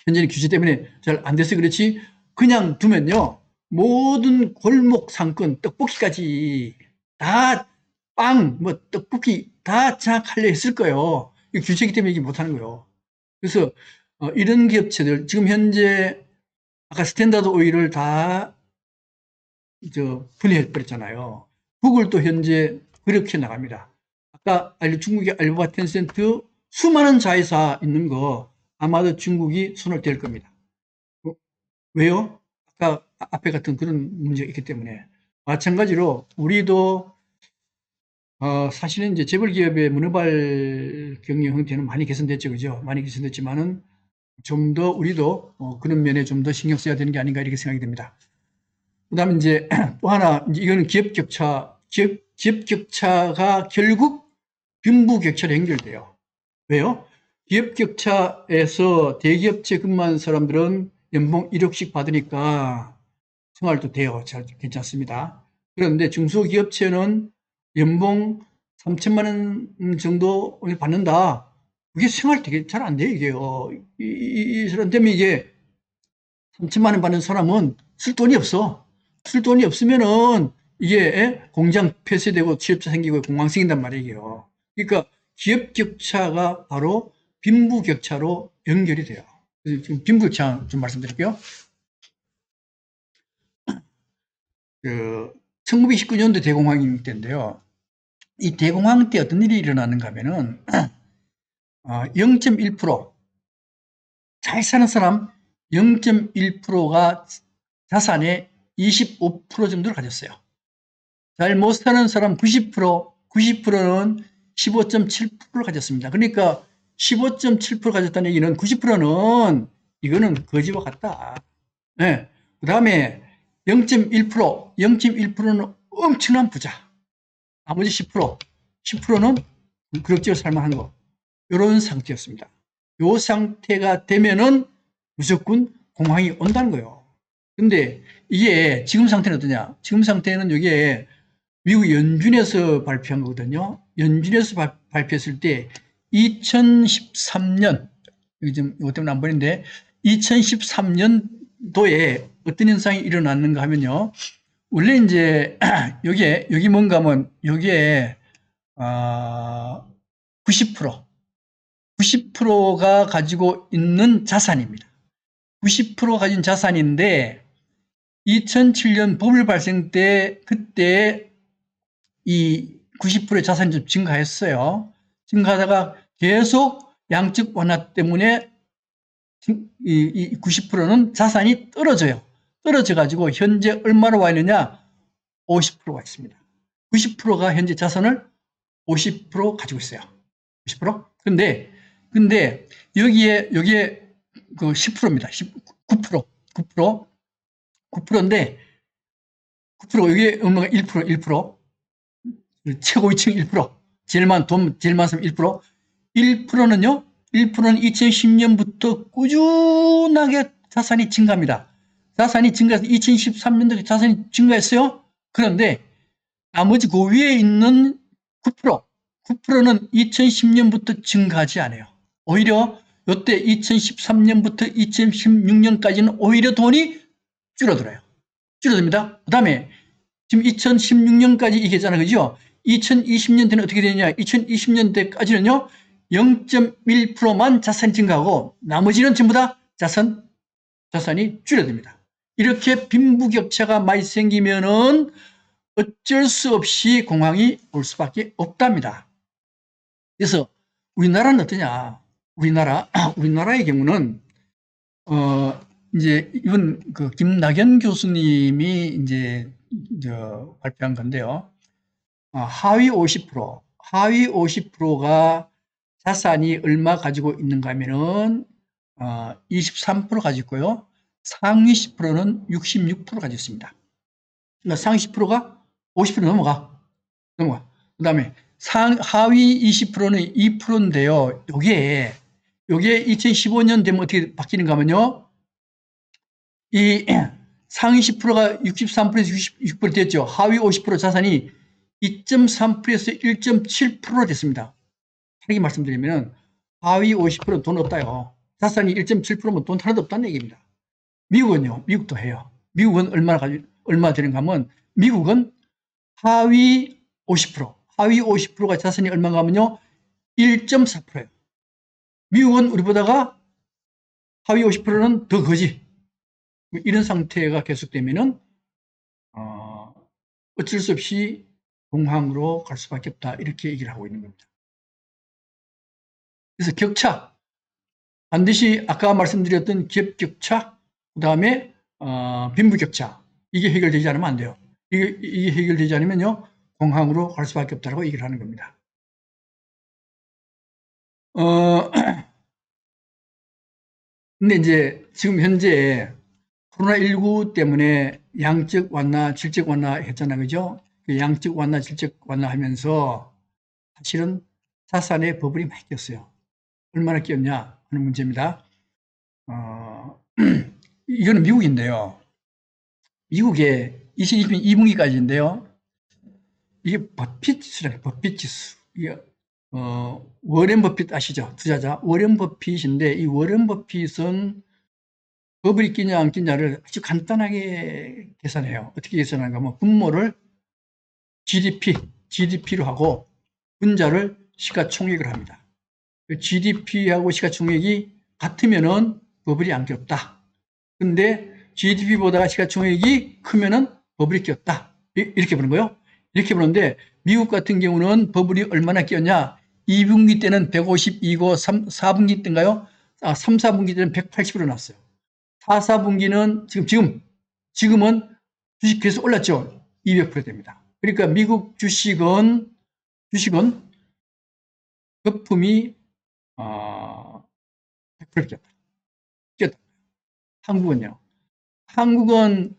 현재는 규제 때문에 잘 안 돼서 그렇지, 그냥 두면요, 모든 골목 상권, 떡볶이까지 다 떡볶이 다 장악하려 했을 거예요. 규제이기 때문에 이게 못하는 거예요. 그래서 이런 기업체들 지금 현재 아까 스탠다드 오일을 다 분해해 버렸잖아요. 구글도 현재 그렇게 나갑니다. 아까 중국의 알리바바, 텐센트 수많은 자회사 있는 거 아마도 중국이 손을 댈 겁니다. 왜요? 아까 앞에 같은 그런 문제가 있기 때문에. 마찬가지로 우리도 사실은 이제 재벌 기업의 문어발 경영 형태는 많이 개선됐죠, 그죠? 많이 개선됐지만은 좀 더 우리도 그런 면에 좀 더 신경 써야 되는 게 아닌가 이렇게 생각이 됩니다. 그다음에 이제 또 하나, 이제 이거는 기업 격차가 결국 빈부 격차로 연결돼요. 왜요? 기업 격차에서 대기업체 근무하는 사람들은 연봉 1억씩 받으니까 생활도 돼요. 잘 괜찮습니다. 그런데 중소기업체는 연봉 3천만 원 정도 받는다. 그게 생활 되게 잘 안 돼요, 이게. 이 사람 때문에 이게 3천만 원 받는 사람은 쓸 돈이 없어. 쓸 돈이 없으면은 이게 공장 폐쇄되고 취업자 생기고 공황 생긴단 말이에요. 그러니까 기업 격차가 바로 빈부 격차로 연결이 돼요. 지금 빈부 격차 좀 말씀드릴게요. 1919년도 대공황 때인데요. 이 대공황 때 어떤 일이 일어나는가 하면은 0.1%, 잘 사는 사람 0.1%가 자산의 25% 정도를 가졌어요. 잘 못 사는 사람 90%, 90%는 15.7%를 가졌습니다. 그러니까 15.7% 가졌다는 얘기는 90%는 이거는 거지와 같다. 네. 그 다음에 0.1%, 0.1%는 엄청난 부자. 나머지 10%, 10%는 그럭저럭 살만한 거. 이런 상태였습니다. 이 상태가 되면은 무조건 공황이 온다는 거예요. 근데 이게 지금 상태는 어떠냐? 지금 상태는 이게 미국 연준에서 발표한 거거든요. 연준에서 발표했을 때 2013년, 여기 좀 이것 때문에 안 보이는데 2013년도에 어떤 현상이 일어났는가 하면요. 원래 이제 여기 뭔가 하면 여기에 90%, 90%가 가지고 있는 자산입니다. 90% 가진 자산인데 2007년 버블 발생 때 그때 이 90%의 자산이 좀 증가했어요. 증가하다가 계속 양적 완화 때문에 이 90%는 자산이 떨어져요. 떨어져 가지고 현재 얼마로 와 있느냐? 50%가 있습니다. 90%가 현재 자산을 50% 가지고 있어요. 50%? 근데 여기에 그 10%입니다. 9%, 9%, 9%인데 9% 여기에 얼마가 1%, 1%. 최고위층 1%, 제일 많은 사람 1%, 1%는요, 1%는 2010년부터 꾸준하게 자산이 증가합니다. 자산이 증가해서 2013년도에 자산이 증가했어요. 그런데 나머지 그 위에 있는 9%, 9%는 2010년부터 증가하지 않아요. 오히려 이때 2013년부터 2016년까지는 오히려 돈이 줄어들어요. 줄어듭니다. 그 다음에 지금 2016년까지 얘기했잖아요. 그죠? 2020년대는 어떻게 되느냐? 2020년대까지는요, 0.1%만 자산이 증가하고 나머지는 전부 다 자산이 줄어듭니다. 이렇게 빈부격차가 많이 생기면은 어쩔 수 없이 공황이 올 수밖에 없답니다. 그래서 우리나라는 어떠냐? 우리나라의 경우는 이제 이번 그 김낙연 교수님이 이제 발표한 건데요. 하위 50%, 하위 50%가 자산이 얼마 가지고 있는가 하면은 23% 가지고 있고요. 상위 10%는 66% 가지고 있습니다. 그러니까 상위 10%가 50% 넘어가. 그 다음에 하위 20%는 2%인데요. 요게 2015년 되면 어떻게 바뀌는가 하면요. 이 상위 10%가 63%에서 66% 됐죠. 하위 50% 자산이 2.3%에서 1.7% 됐습니다. 다르게 말씀드리면 하위 50%는 돈 없다요. 자산이 1.7%면 돈 하나도 없다는 얘기입니다. 미국은요. 미국도 해요. 미국은 얼마 되는가 하면 미국은 하위 50%, 하위 50%가 자산이 얼마가 하면요. 1.4%예요. 미국은 우리보다가 하위 50%는 더 거지. 이런 상태가 계속되면은 어쩔 수 없이 공황으로 갈 수밖에 없다. 이렇게 얘기를 하고 있는 겁니다. 그래서 격차, 반드시 아까 말씀드렸던 기업 격차, 그 다음에 빈부 격차, 이게 해결되지 않으면 안 돼요. 이게 해결되지 않으면요, 공황으로 갈 수밖에 없다고 얘기를 하는 겁니다. 근데 이제 지금 현재 코로나19 때문에 양적 완화, 질적 완화 했잖아요. 그죠? 그 양적 완화, 질적 완화 하면서 사실은 자산의 버블이 많이 꼈어요. 얼마나 꼈냐 하는 문제입니다. 이거는 미국인데요. 미국의 2020년 2분기까지인데요. 이게 버핏 지수라는 버핏 지수. 이게 워렌 버핏 아시죠? 투자자. 워렌 버핏인데 이 워렌 버핏은 버블이 끼냐 안 끼냐를 아주 간단하게 계산해요. 어떻게 계산하는가 하면 분모를 GDP로 하고 분자를 시가총액을 합니다. GDP하고 시가총액이 같으면은 버블이 안 꼈다. 근데 GDP보다 시가총액이 크면은 버블이 꼈다. 이렇게 보는 거예요. 이렇게 보는데 미국 같은 경우는 버블이 얼마나 끼었냐? 2분기 때는 152고 4분기 때인가요? 3, 4분기 때는 180으로 났어요. 4, 4분기는 지금은 주식 계속 올랐죠. 200% 됩니다. 그러니까 미국 주식은 거품이 100% 꼈다. 꼈다. 한국은요. 한국은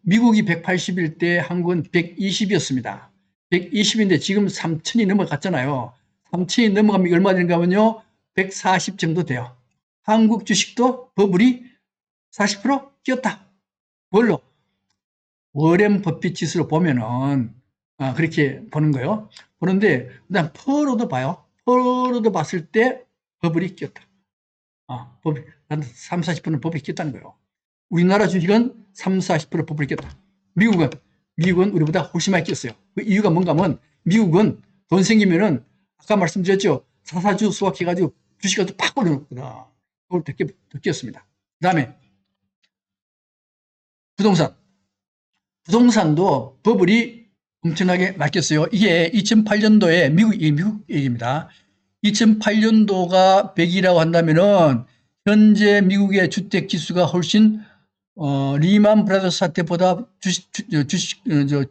미국이 180일 때 한국은 120이었습니다. 120인데 지금 3천이 넘어갔잖아요. 3천이 넘어가면 얼마 되는가 하면요. 140 정도 돼요. 한국 주식도 버블이 40% 끼었다. 뭘로? 워렌 버핏 지수로 보면은 그렇게 보는 거예요. 보는데 그다음 퍼로도 봐요. 퍼로도 봤을 때 버블이 끼었다. 버블 한 3, 40%는 버블이 끼었다는 거예요. 우리나라 주식은 3, 40% 버블이 끼었다. 미국은 우리보다 훨씬 많이 끼었어요. 그 이유가 뭔가 하면 미국은 돈 생기면은 아까 말씀드렸죠. 사사주 수확해가지고 주식을 팍 올려놓거든. 그걸 더 끼었습니다. 그 다음에 부동산도 버블이 엄청나게 맡겼어요. 이게 2008년도에 미국 얘기입니다. 2008년도가 100이라고 한다면은 현재 미국의 주택 지수가 훨씬 리만 브라더스 사태보다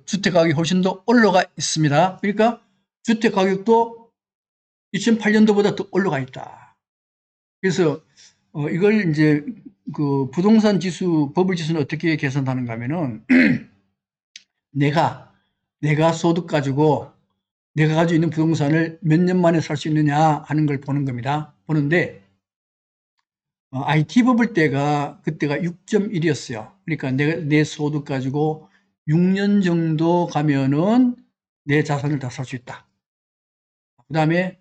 주택 가격이 훨씬 더 올라가 있습니다. 그러니까 주택 가격도 2008년도보다 더 올라가 있다. 그래서 이걸 이제 그 부동산 지수, 버블 지수는 어떻게 계산하는가 하면은 내가 소득 가지고 내가 가지고 있는 부동산을 몇 년 만에 살 수 있느냐 하는 걸 보는 겁니다. 보는데 IT 버블 그때가 6.1이었어요. 그러니까 내 소득 가지고 6년 정도 가면은 내 자산을 다 살 수 있다. 그 다음에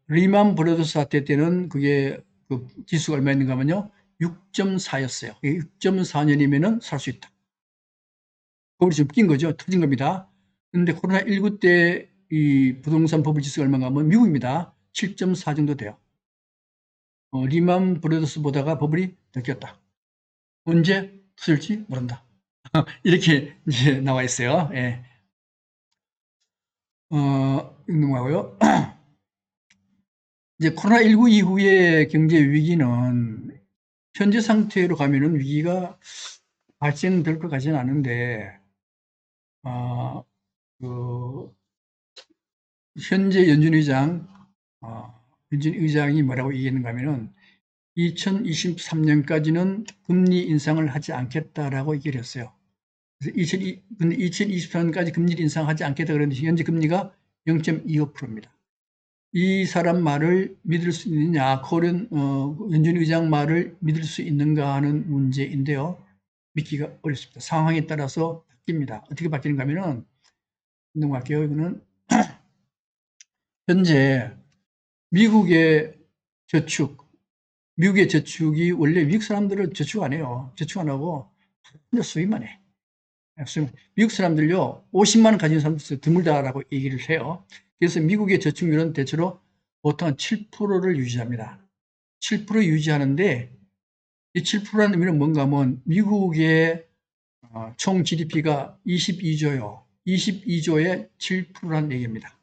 리만 브라더스 사태 때는 그게 그 지수가 얼마였는가 하면요. 6.4였어요. 6.4년이면은 살 수 있다. 버블이 좀 낀 거죠. 터진 겁니다. 근데 코로나19 때 이 부동산 버블 지수가 얼마인가 하면 미국입니다. 7.4 정도 돼요. 리만 브라더스보다가 버블이 더 꼈다. 언제 터질지 모른다. 이렇게 이제 나와 있어요. 예. 넘어가고요. 이제 코로나19 이후의 경제 위기는 현재 상태로 가면은 위기가 발생될 것 같지는 않은데, 그 현재 연준 의장이 뭐라고 얘기했는가 하면은 2023년까지는 금리 인상을 하지 않겠다라고 얘기를 했어요. 그래서 2023년까지 금리 인상하지 않겠다 그랬는데 현재 금리가 0.25%입니다. 이 사람 말을 믿을 수 있느냐, 연준 의장 말을 믿을 수 있는가 하는 문제인데요. 믿기가 어렵습니다. 상황에 따라서 바뀝니다. 어떻게 바뀌는가 하면은, 넘어갈게요. 이거는 현재 미국의 저축이 원래 미국 사람들은 저축 안 해요. 저축 안 하고 수입만 해. 미국 사람들요, 50만 원 가진 사람들 드물다라고 얘기를 해요. 그래서 미국의 저축률은 대체로 보통 한 7%를 유지합니다. 7% 유지하는데 이 7%라는 의미는 뭔가 하면 미국의 총 GDP가 22조요. 22조의 7%라는 얘기입니다.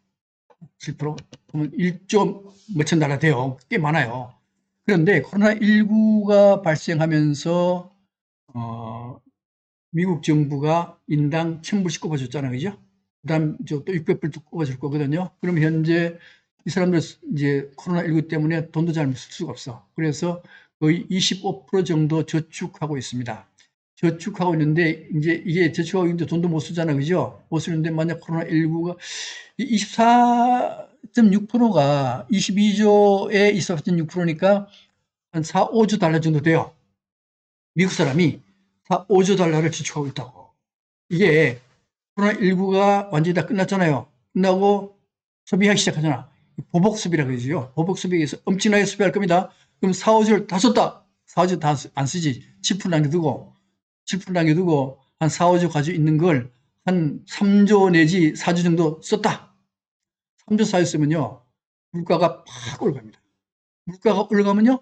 7%? 그러면 1조 몇천 달러 돼요. 꽤 많아요. 그런데 코로나19가 발생하면서 미국 정부가 인당 1,000불씩 꼽아줬잖아요. 그죠? 그 다음 또 600불도 꼽아줄 거거든요. 그럼 현재 이 사람들 이제 코로나19 때문에 돈도 잘 쓸 수가 없어. 그래서 거의 25% 정도 저축하고 있습니다. 저축하고 있는데 이제 이게 저축하고 있는데 돈도 못 쓰잖아요. 그죠? 못 쓰는데 만약 코로나19가 24.6%가 22조에 24.6%니까 한 4, 5조 달러 정도 돼요. 미국 사람이 4, 5조 달러를 저축하고 있다고. 이게 코로나19가 완전히 다 끝났잖아요. 끝나고 소비하기 시작하잖아. 보복 소비라고 그러죠. 보복 소비에서 엄청나게 소비할 겁니다. 그럼 4, 5주를 다 썼다. 4, 5주 다 안 쓰지. 7% 남겨두고, 7% 남겨두고, 한 4, 5주 가지고 있는 걸 한 3조 내지 4주 정도 썼다. 3조 4주 쓰면요. 물가가 팍 올라갑니다. 물가가 올라가면요.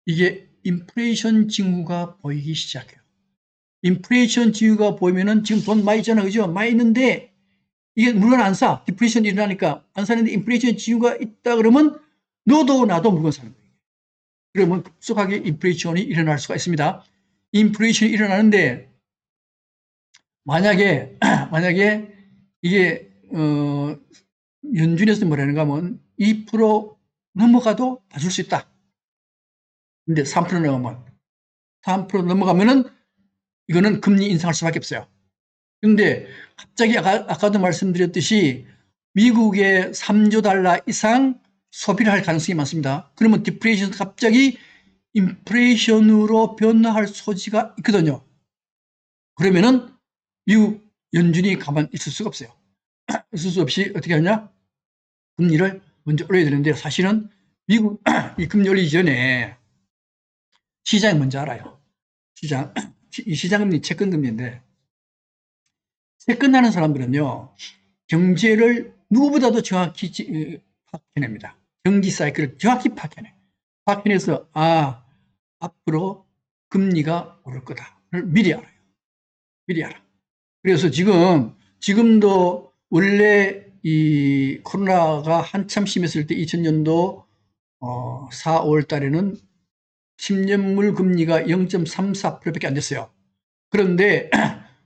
이게 인플레이션 징후가 보이기 시작해요. 인플레이션 징후가 보이면은 지금 돈 많이 있잖아. 그죠? 많이 있는데 이게 물건 안 사. 디플레이션이 일어나니까 안 사는데 인플레이션 징후가 있다 그러면 너도 나도 물건 사는 거예요. 그러면 급속하게 인플레이션이 일어날 수가 있습니다. 인플레이션이 일어나는데 만약에 이게 연준에서 뭐라는가 하면 2% 넘어가도 봐줄 수 있다. 근데 3% 넘으면 3% 넘어가면은 이거는 금리 인상할 수밖에 없어요. 그런데 갑자기 아까도 말씀드렸듯이 미국의 3조 달러 이상 소비를 할 가능성이 많습니다. 그러면 디플레이션 갑자기 인플레이션으로 변화할 소지가 있거든요. 그러면은 미국 연준이 가만 있을 수가 없어요. 있을 수 없이 어떻게 하냐? 금리를 먼저 올려야 되는데 사실은 미국 이 금리 올리기 전에 시장이 먼저 알아요. 이 시장금리 채권금리인데 채권하는 사람들은요. 경제를 누구보다도 정확히 파악해냅니다. 경기 사이클을 정확히 파악해내. 파악해내서 앞으로 금리가 오를 거다를 미리 알아요. 미리 알아. 그래서 지금도 원래 이 코로나가 한참 심했을 때 2000년도 4, 5월 달에는 10년물 금리가 0.34%밖에 안 됐어요. 그런데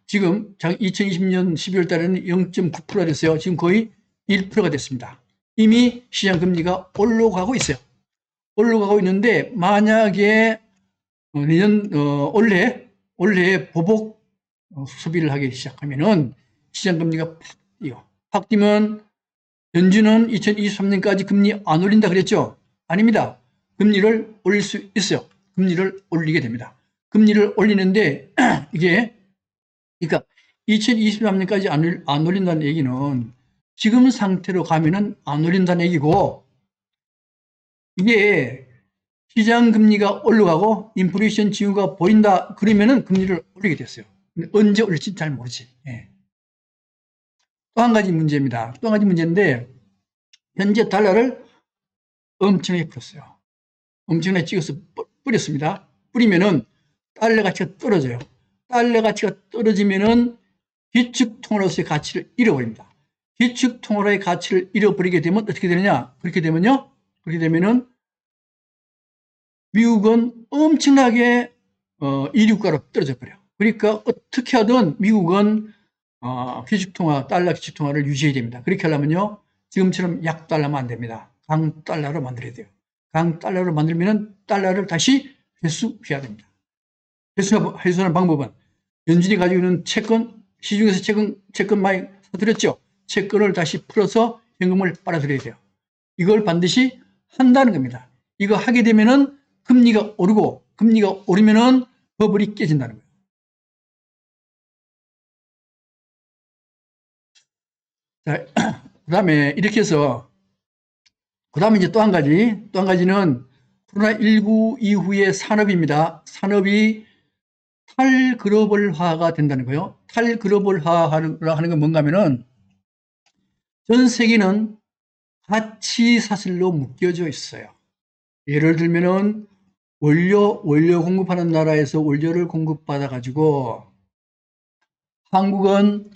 지금 2020년 12월 달에는 0.9%가 됐어요. 지금 거의 1%가 됐습니다. 이미 시장 금리가 올라가고 있어요. 올라가고 있는데 만약에 내년 올해 보복 소비를 하기 시작하면은 시장 금리가 팍 뛰어. 팍 뛰면 연준은 2023년까지 금리 안 올린다 그랬죠? 아닙니다. 금리를 올릴 수 있어요. 금리를 올리게 됩니다. 금리를 올리는데 이게 그러니까 2023년까지 안 올린다는 얘기는 지금 상태로 가면은 안 올린다는 얘기고 이게 시장 금리가 올라가고 인플레이션 징후가 보인다 그러면은 금리를 올리게 됐어요. 근데 언제 올릴지 잘 모르지. 예. 또 한 가지 문제입니다. 또 한 가지 문제인데 현재 달러를 엄청나게 풀었어요. 엄청나게 찍어서 뿌렸습니다. 뿌리면은 달러 가치가 떨어져요. 달러 가치가 떨어지면은 기축통화로서의 가치를 잃어버립니다. 기축통화로의 가치를 잃어버리게 되면 어떻게 되느냐? 그렇게 되면은 미국은 엄청나게 이륙가로 떨어져 버려요. 그러니까 어떻게 하든 미국은 달러 기축통화를 유지해야 됩니다. 그렇게 하려면요. 지금처럼 약달러면 안 됩니다. 강달러로 만들어야 돼요. 강달러로 만들면 달러를 다시 회수해야 됩니다. 회수하는 방법은 연준이 가지고 있는 채권, 시중에서 채권 많이 사들였죠. 채권을 다시 풀어서 현금을 빨아들여야 돼요. 이걸 반드시 한다는 겁니다. 이거 하게 되면은 금리가 오르고 금리가 오르면은 버블이 깨진다는 거예요. 자, 그다음에 이렇게 해서 그다음에 이제 또 한 가지는 코로나19 이후의 산업입니다. 산업이 탈글로벌화가 된다는 거예요. 탈글로벌화하는 건 뭔가 하면은 전 세계는 가치 사슬로 묶여져 있어요. 예를 들면은 원료 공급하는 나라에서 원료를 공급받아 가지고 한국은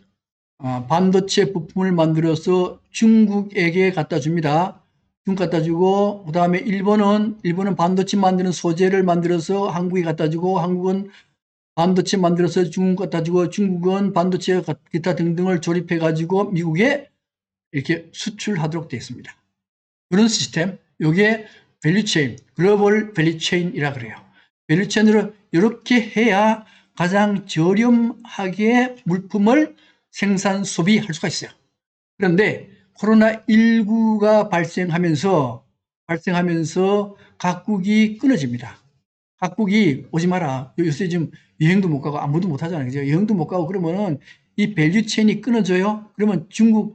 반도체 부품을 만들어서 중국에게 갖다 줍니다. 중국 갖다 주고 그다음에 일본은 반도체 만드는 소재를 만들어서 한국에 갖다 주고 한국은 반도체 만들어서 중국 갖다 주고 중국은 반도체 기타 등등을 조립해 가지고 미국에 이렇게 수출하도록 되어 있습니다. 그런 시스템, 이게 밸류체인, 글로벌 밸류체인이라 그래요. 밸류체인으로 이렇게 해야 가장 저렴하게 물품을 생산, 소비할 수가 있어요. 그런데 코로나19가 발생하면서 각국이 끊어집니다. 각국이 오지 마라. 요새 지금 여행도 못 가고 아무도 못 하잖아요. 그죠? 여행도 못 가고 그러면은 이 밸류 체인이 끊어져요. 그러면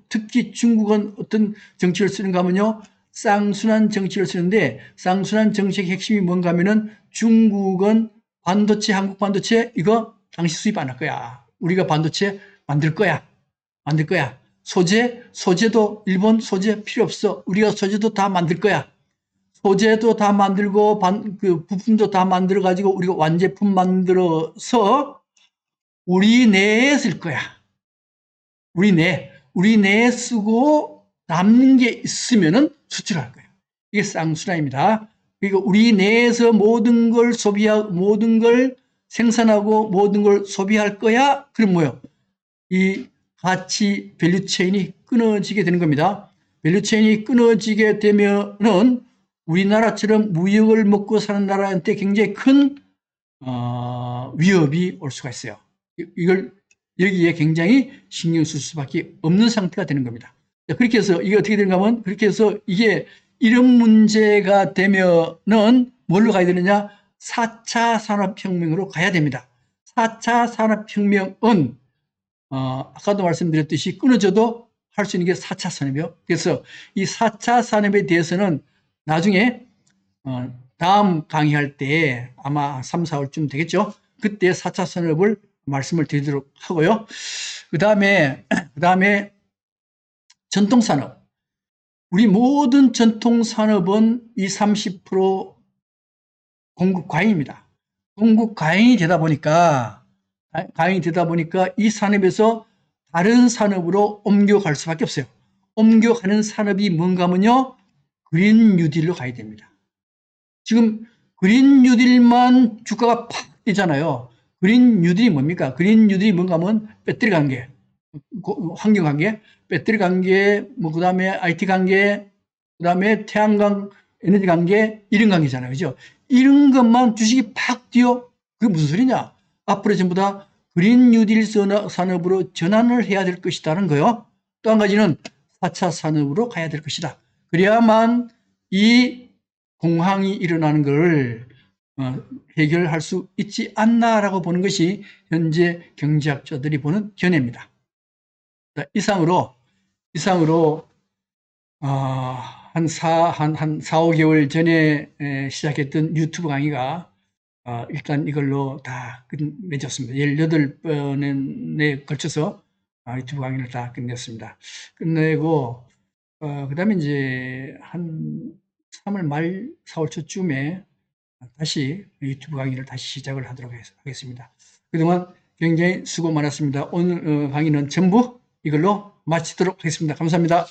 특히 중국은 어떤 정책을 쓰는가 하면요. 쌍순환 정책을 쓰는데 쌍순환 정책의 핵심이 뭔가 하면은 중국은 반도체, 한국 반도체 이거 당신 수입 안 할 거야. 우리가 반도체 만들 거야. 만들 거야. 소재도 일본 소재 필요 없어. 우리가 소재도 다 만들 거야. 소재도 다 만들고 그 부품도 다 만들어 가지고 우리가 완제품 만들어서 우리 내에 쓸 거야. 우리 내에 쓰고 남는 게 있으면은 수출할 거야. 이게 쌍순환입니다. 그러니까 우리 내에서 모든 걸 모든 걸 생산하고 모든 걸 소비할 거야. 그럼 뭐요? 이 가치 밸류 체인이 끊어지게 되는 겁니다. 밸류 체인이 끊어지게 되면은 우리나라처럼 무역을 먹고 사는 나라한테 굉장히 큰 위협이 올 수가 있어요. 이걸 여기에 굉장히 신경 쓸 수밖에 없는 상태가 되는 겁니다. 그렇게 해서 이게 어떻게 되는가 하면 그렇게 해서 이게 이런 문제가 되면은 뭘로 가야 되느냐? 4차 산업혁명으로 가야 됩니다. 4차 산업혁명은 아까도 말씀드렸듯이 끊어져도 할 수 있는 게 4차 산업이요. 그래서 이 4차 산업에 대해서는 나중에 다음 강의할 때 아마 3, 4월쯤 되겠죠. 그때 4차 산업을 말씀을 드리도록 하고요. 그 다음에 전통산업. 우리 모든 전통산업은 이 30% 공급 과잉입니다. 공급 과잉이 되다 보니까 이 산업에서 다른 산업으로 옮겨갈 수밖에 없어요. 옮겨가는 산업이 뭔가 하면요. 그린 뉴딜로 가야 됩니다. 지금 그린 뉴딜만 주가가 팍 뛰잖아요. 그린 뉴딜이 뭡니까? 그린 뉴딜이 뭔가 하면 배터리 관계, 환경 관계, 배터리 관계, 그 다음에 IT 관계, 그 다음에 태양광 에너지 관계, 이런 관계잖아요. 그죠? 이런 것만 주식이 팍 뛰어. 그게 무슨 소리냐? 앞으로 전부 다 그린 뉴딜 산업으로 전환을 해야 될 것이다는 거요. 또 한 가지는 4차 산업으로 가야 될 것이다. 그래야만 이 공황이 일어나는 걸 해결할 수 있지 않나라고 보는 것이 현재 경제학자들이 보는 견해입니다. 이상으로 한 4, 5개월 전에 시작했던 유튜브 강의가 일단 이걸로 다 끝맺었습니다. 18번에 걸쳐서 유튜브 강의를 다 끝냈습니다. 끝내고 그 다음에 이제 한 3월 말 4월 초쯤에 다시 유튜브 강의를 다시 시작을 하도록 하겠습니다. 그동안 굉장히 수고 많았습니다. 오늘 강의는 전부 이걸로 마치도록 하겠습니다. 감사합니다.